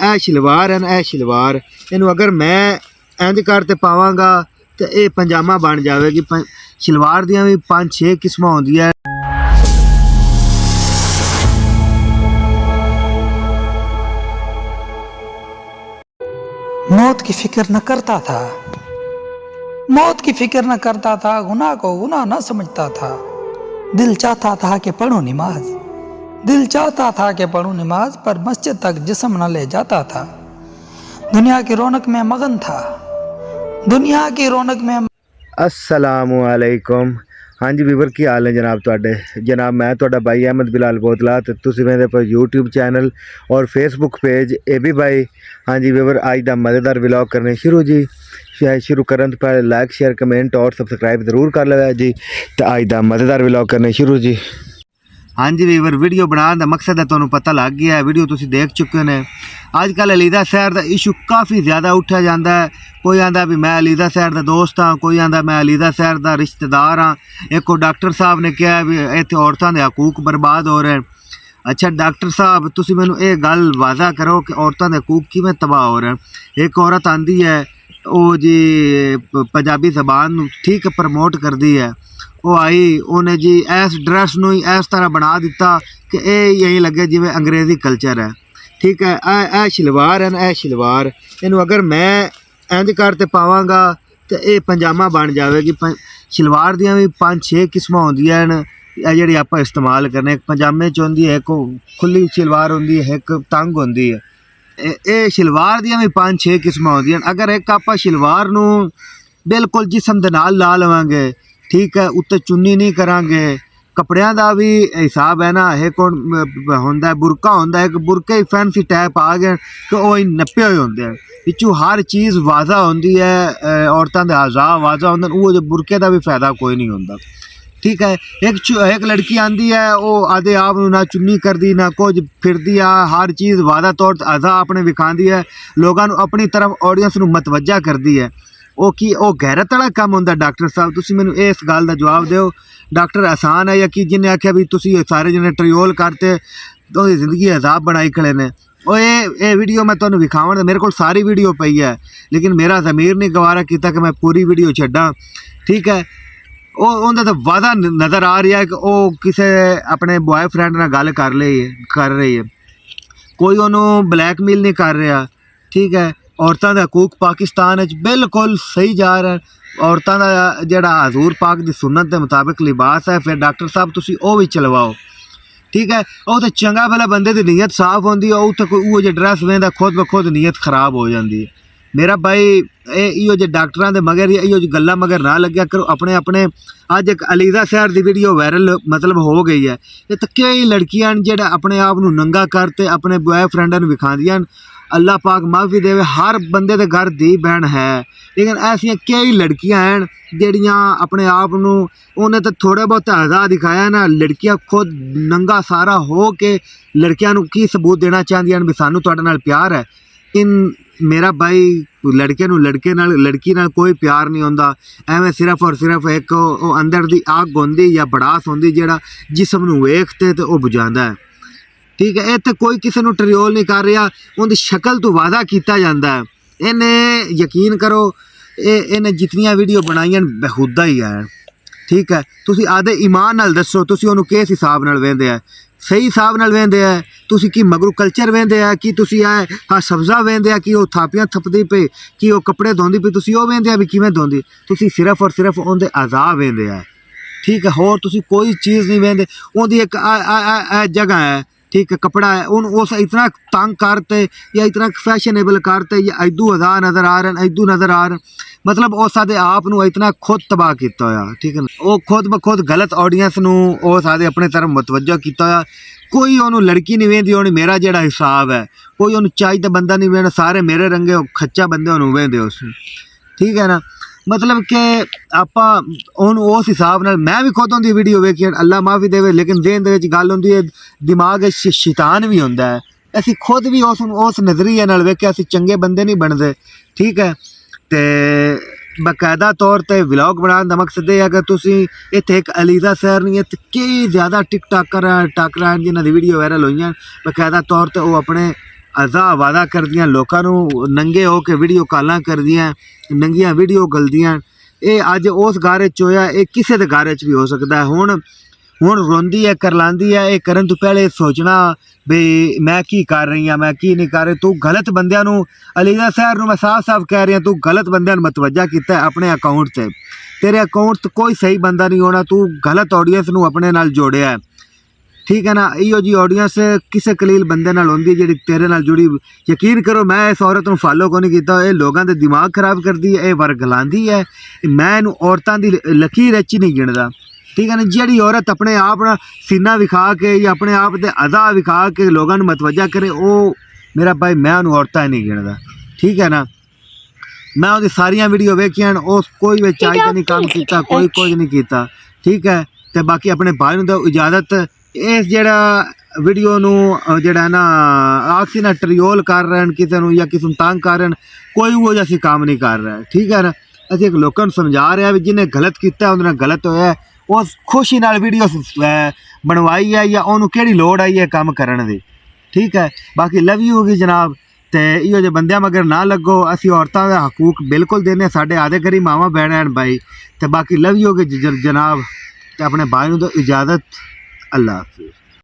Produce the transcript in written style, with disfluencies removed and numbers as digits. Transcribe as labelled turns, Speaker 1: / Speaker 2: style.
Speaker 1: ਇਹ ਸ਼ਲਵਾਰ ਹੈ ਨਾ, ਇਹ ਸ਼ਲਵਾਰ ਇਹਨੂੰ अगर मैं इंज कर ते पावांगा तो ये पजामा बन जाएगी। शलवार दियाँ भी 5-6 किस्मां होंदियां।
Speaker 2: मौत की फिक्र न करता था, मौत की फिक्र न करता था, गुनाह को गुनाह न समझता था। दिल चाहता था कि पढ़ूं नमाज, दिल चाहता था कि पढ़ूं नमाज, पर मस्जिद तक जिस्म न ले जाता था। दुनिया की रौनक में मगन था, दुनिया की रौनक में।
Speaker 1: अस्सलामुअलैकुम। हाँ जी वीवर की हाल है जनाब तुहाडे। जनाब मैं तुहाडा भाई अहमद बिलाल बोतला ते तुसीं वेंदे पे यूट्यूब चैनल और फेसबुक पेज ए बी भाई। हाँ जी वीवर अज दा मज़ेदार व्लॉग करने शुरू जी। शुरू करन तो पहले लाइक शेयर कमेंट और सब्सक्राइब ज़रूर कर लो जी। तो अज दा मज़ेदार व्लॉग करने शुरू जी। हाँ जी वीवर वीडियो बनाने का मकसद है तुहानूं पता लग गया है, वीडियो तुसीं देख चुके ने। अजकल अलीदा शहर का इशू काफ़ी ज़्यादा उठा जाता है। कोई आंदा भी मैं अलीदा शहर का दोस्त हाँ, कोई आंदा मैं अलीदा शहर का रिश्तेदार हाँ। एक डॉक्टर साहब ने कहा भी इत्थे औरतों के हकूक बर्बाद हो रहे हैं। अच्छा डॉक्टर साहब तुसीं मैनूं ये गल वाज़ा करो कि औरतों के हकूक किवें तबाह हो रहे हैं। एक औरत आंदी है वो जी पंजाबी ज़बान ठीक प्रमोट करती है। वो आई उन्हें जी इस ड्रैस नूं ही इस तरह बना दिता कि यही लगे जिवें अंग्रेज़ी कल्चर है। ठीक है ए शलवार है ना, ए शलवार इनू अगर मैं इंज कर ते पावांगा तो ये पजामा बन जाएगी। शलवार दियाँ भी 5-6 किस्मां होंदियां न जिहड़ी आपां इस्तेमाल करने। एक पजामे च होंदी है, एक खुली शलवार होंदी है, एक तंग होंदी है। ये शलवार दियाँ भी 5-6 किस्मां होंदियां। अगर एक आपां शलवार नूं बिल्कुल जिस्म दे नाल ला लवांगे, ठीक है, उत्ते चुन्नी नहीं करांगे। कपड़ियां दा भी हिसाब है ना, एक होंदा बुरका होंदा, एक बुरके ही फैंसी टाइप आ गए कि वो नप्पे हुए होंदे हैं। पिछू हर चीज़ वाजा होंदी है, औरतों के आज़ा वाजा होंदे, वो जो बुरके का भी फायदा कोई नहीं होंदा। ठीक है एक लड़की आंदी है वो आधे आप ना चुन्नी करती ना कुछ फिरती है, हर चीज़ वादा तौर आज़ा अपने विखाती है, लोगों अपनी तरफ ऑडियंस नूं मतवज्जा करती है। वो की वो गैरत वाला काम होंदा। डॉक्टर साहब तुसीं मैनूं इस गल का जवाब दो, डॉक्टर आसान है या कि जिन्हें आख्या भी तुसीं सारे जने ट्रियोल करते तो जिंदगी अजाब बनाई खड़े ने। और ये वीडियो मैं तुहानूं विखावन मेरे को सारी वीडियो पई है, लेकिन मेरा ज़मीर नहीं गवारा किया कि मैं पूरी वीडियो छड्डां। ठीक है वो उन्हें तो वादा नज़र आ रहा है कि वो किसी अपने बॉयफ्रेंड नाल गल कर रही है, कोई उन्होंने ब्लैकमेल नहीं कर रहा। ठीक है औरतों के हकूक पाकिस्तान बिल्कुल सही जा रहा है। औरतों का जोड़ा हजूर पाक की सुन्नत के मुताबिक लिबास है, फिर डॉक्टर साहब तुसीं वो भी चलवाओ। ठीक है वो तो चंगा भला बंदे की नीयत साफ होंदी है, उत्थे कोई वो जो ड्रैस वेंदा खुद ब खुद नीयत खराब हो जाती है। मेरा भाई इो जो डॉक्टरां दे मगर इो जो गल्लां मगर ना लग्या करो अपने अपने। अज एक अलीदा शहर की वीडियो वायरल मतलब हो गई है। ये तो कई लड़कियां जेड़ा अपने आप नूं नंगा करते अपने बॉयफ्रेंडां नूं विखांदियां। अल्लाह पाक माफ़ी देवे, हर बंदे दे घर धी बहन है, लेकिन ऐसियां कई लड़कियां हैं जेड़ियां अपने आप नूं उन्हें तो थोड़े बहुत आज़ा दिखाया ना। लड़कियां खुद नंगा सारा हो के लड़कियां नूं की सबूत देना चाहदियां भी सानूं तुहाडे नाल प्यार है। इन मेरा भाई लड़के नूं लड़के नाल लड़की नाल कोई प्यार नहीं होंदा। एवें सिर्फ और सिर्फ एक अंदर दी आग होंदी या बड़ास होंदी जेड़ा जिस्म नूं वेखते ते वो बुझांदा है। ठीक है इत्थे कोई किसी नूं ट्रियोल नहीं कर रहा, उनकी शक्ल तो वादा किया जाता है। इन्हें यकीन करो इन्हें जितनियां वीडियो बनाइयां बेहुदा ही है। ठीक है तुसीं आदे ईमान नाल दसो तुसीं उहनूं किस हिसाब नाल वेंदे है, सही हिसाब नाल वेंदे है तुसीं कि मगरू कल्चर वेंदे है कि तुसीं हाँ सब्ज़ा वेंदे है कि वो थापियां थपदी पे कि वो कपड़े धोंदी पे तुसीं वो वेंदे है भी किवें धोंदी। तुसीं सिर्फ और सिर्फ उनके आज़ा वेंदे है। ठीक है होर तुसीं कोई चीज़ नहीं वेंदे। उनकी एक जगह है, ठीक है कपड़ा है उन उस इतना तंग करते या इतना फैशनेबल करते या इदू हज़ार नज़र आ रहे हैं, इदू नज़र आ रहे हैं, मतलब उस आदे आप नूं इतना खुद तबाह किया होया। ठीक है वो खुद ब खुद गलत ऑडियंस नूं उस आदे अपने तरफ मुतवज्जो किया होया। कोई उन्होंने लड़की नहीं वेंदी होनी, मेरा जोड़ा हिसाब है कोई उन्होंने चाहिए बंदा नहीं वेंदा, सारे मेरे रंगे खच्चा बंदे उन्होंने वेंदे उस। ठीक है ना मतलब कि आपां हुण उस हिसाब नाल मैं भी खुद उनकी वीडियो वेखी अल्लाह माफ़ी देवे, लेकिन जेहन दे विच गल हुंदी है दिमाग शैतान भी हुंदा है। असीं खुद भी उस नज़रिए नाल वेख के असीं चंगे बंदे नहीं बनते। ठीक है तो बाकायदा तौर पर व्लॉग बनाने का मकसद है अगर तुसीं इत्थे एक अलीदा शहर नहीं है तो कई ज़्यादा टिकटाकर जिन्हां दी वीडियो वायरल हुई बाकायदा तौर पर वो अपने ਅਜ਼ਾ ਵਾਦਾ ਕਰਦੀਆਂ, ਲੋਕਾਂ ਨੂੰ ਨੰਗੇ ਹੋ ਕੇ ਵੀਡੀਓ ਕਾਲਾਂ ਕਰਦੀਆਂ, ਨੰਗੀਆਂ ਵੀਡੀਓ ਗਲਦੀਆਂ। ਇਹ ਅੱਜ ਉਸ ਘਰ 'ਚ ਹੋਇਆ, ਇਹ ਕਿਸੇ ਦੇ ਘਰ 'ਚ ਵੀ ਹੋ ਸਕਦਾ ਹੈ। ਹੁਣ ਰੋਂਦੀ ਹੈ, ਕਰਲਾਂਦੀ ਹੈ, ਇਹ ਕਰਨ ਤੋਂ ਪਹਿਲੇ ਸੋਚਣਾ ਵੀ ਮੈਂ ਕੀ ਕਰ ਰਹੀ ਹਾਂ, ਮੈਂ ਕੀ ਨਹੀਂ ਕਰ ਰਹੀ। ਤੂੰ ਗਲਤ ਬੰਦਿਆਂ ਨੂੰ, ਅਲੀਜ਼ਾ ਸ਼ਹਿਰ ਨੂੰ ਮੈਂ ਸਾਫ਼ ਕਹਿ ਰਿਹਾ, ਤੂੰ ਗਲਤ ਬੰਦਿਆਂ ਨੂੰ ਮਤਵੱਜਾ ਕੀਤਾ ਆਪਣੇ ਅਕਾਊਂਟ 'ਤੇ। ਤੇਰੇ ਅਕਾਊਂਟ 'ਤੇ ਕੋਈ ਸਹੀ ਬੰਦਾ ਨਹੀਂ ਹੋਣਾ, ਤੂੰ ਗਲਤ ਆਡੀਅנס ਨੂੰ ਆਪਣੇ ਨਾਲ ਜੋੜਿਆ ਹੈ, ਠੀਕ ਹੈ ਨਾ। ਇਹੋ ਜੀ ਆਡੀਅנס ਕਿਸੇ ਕਲੀਲ ਬੰਦੇ ਨਾਲ ਹੁੰਦੀ ਜਿਹੜੀ ਤੇਰੇ ਨਾਲ ਜੁੜੀ। ਯਕੀਨ ਕਰੋ ਮੈਂ ਇਸ ਔਰਤ ਨੂੰ ਫਾਲੋ ਕੋਈ ਨਹੀਂ ਕੀਤਾ, ਇਹ ਲੋਕਾਂ ਦੇ ਦਿਮਾਗ ਖਰਾਬ ਕਰਦੀ ਹੈ, ਇਹ ਵਰਗਲਾਉਂਦੀ ਹੈ। ਮੈਂ ਇਹਨੂੰ ਔਰਤਾਂ ਦੀ ਲਕੀਰ 'ਚ ਨਹੀਂ ਗਿਣਦਾ, ਠੀਕ ਹੈ ਨਾ। ਜਿਹੜੀ ਔਰਤ ਆਪਣੇ ਆਪ ਨਾਲ ਸੀਨਾ ਵਿਖਾ ਕੇ ਜਾਂ ਆਪਣੇ ਆਪ ਦੇ ਅਦਾ ਵਿਖਾ ਕੇ ਲੋਕਾਂ ਨੂੰ ਮਤਵੱਜਾ ਕਰੇ, ਉਹ ਮੇਰਾ ਭਾਈ ਮੈਂ ਉਹਨੂੰ ਔਰਤਾਂ ਨਹੀਂ ਗਿਣਦਾ, ਠੀਕ ਹੈ ਨਾ। ਮੈਂ ਉਹਦੀ ਸਾਰੀਆਂ ਵੀਡੀਓ ਵੇਖੀਆਂ, ਉਸ ਕੋਈ ਵਿੱਚ ਚਾਹੀ ਤਾਂ ਨਹੀਂ ਕੰਮ ਕੀਤਾ, ਕੋਈ ਕੁਝ ਨਹੀਂ ਕੀਤਾ, ਠੀਕ ਹੈ। ਤੇ ਬਾਕੀ ਆਪਣੇ ਭਾਈ ਨੂੰ ਦਿਓ ਇਜਾਜ਼ਤ। ਇਸ ਜਿਹੜਾ ਵੀਡੀਓ ਨੂੰ ਜਿਹੜਾ ਨਾ ਆਖੀ ਨਾ ਟਰੀਓਲ ਕਰ ਰਹੇ ਕਿਸੇ ਨੂੰ ਜਾਂ ਕਿਸੇ ਨੂੰ ਤੰਗ ਕਰ ਰਹੇ, ਕੋਈ ਉਹ ਜਿਹਾ ਅਸੀਂ ਕੰਮ ਨਹੀਂ ਕਰ ਰਿਹਾ, ਠੀਕ ਹੈ ਨਾ। ਅਸੀਂ ਇੱਕ ਲੋਕਾਂ ਨੂੰ ਸਮਝਾ ਰਹੇ ਹਾਂ ਵੀ ਜਿਹਨੇ ਗਲਤ ਕੀਤਾ ਉਹਦੇ ਨਾਲ ਗਲਤ ਹੋਇਆ, ਉਸ ਖੁਸ਼ੀ ਨਾਲ ਵੀਡੀਓ ਬਣਵਾਈ ਹੈ ਜਾਂ ਉਹਨੂੰ ਕਿਹੜੀ ਲੋੜ ਆਈ ਹੈ ਕੰਮ ਕਰਨ ਦੀ, ਠੀਕ ਹੈ। ਬਾਕੀ ਲਵ ਯੂ ਹੋਗੀ ਜਨਾਬ। ਤੇ ਇਹੋ ਜਿਹੇ ਬੰਦਿਆਂ ਮਗਰ ਨਾ ਲੱਗੋ, ਅਸੀਂ ਔਰਤਾਂ ਦਾ ਹਕੂਕ ਬਿਲਕੁਲ ਦੇਣੇ, ਸਾਡੇ ਆਦੇ ਘਰੀ ਮਾਵਾਂ ਭੈਣਾਂ ਹਨ ਭਾਈ। ਤੇ ਬਾਕੀ ਲਵ ਯੂ ਹੋਗੀ ਜਨਾਬ। ਤੇ ਆਪਣੇ ਭਾਈ ਨੂੰ ਦਿਓ ਇਜਾਜ਼ਤ। ਅੱਲਾਹ ਹਾਫਿਜ਼।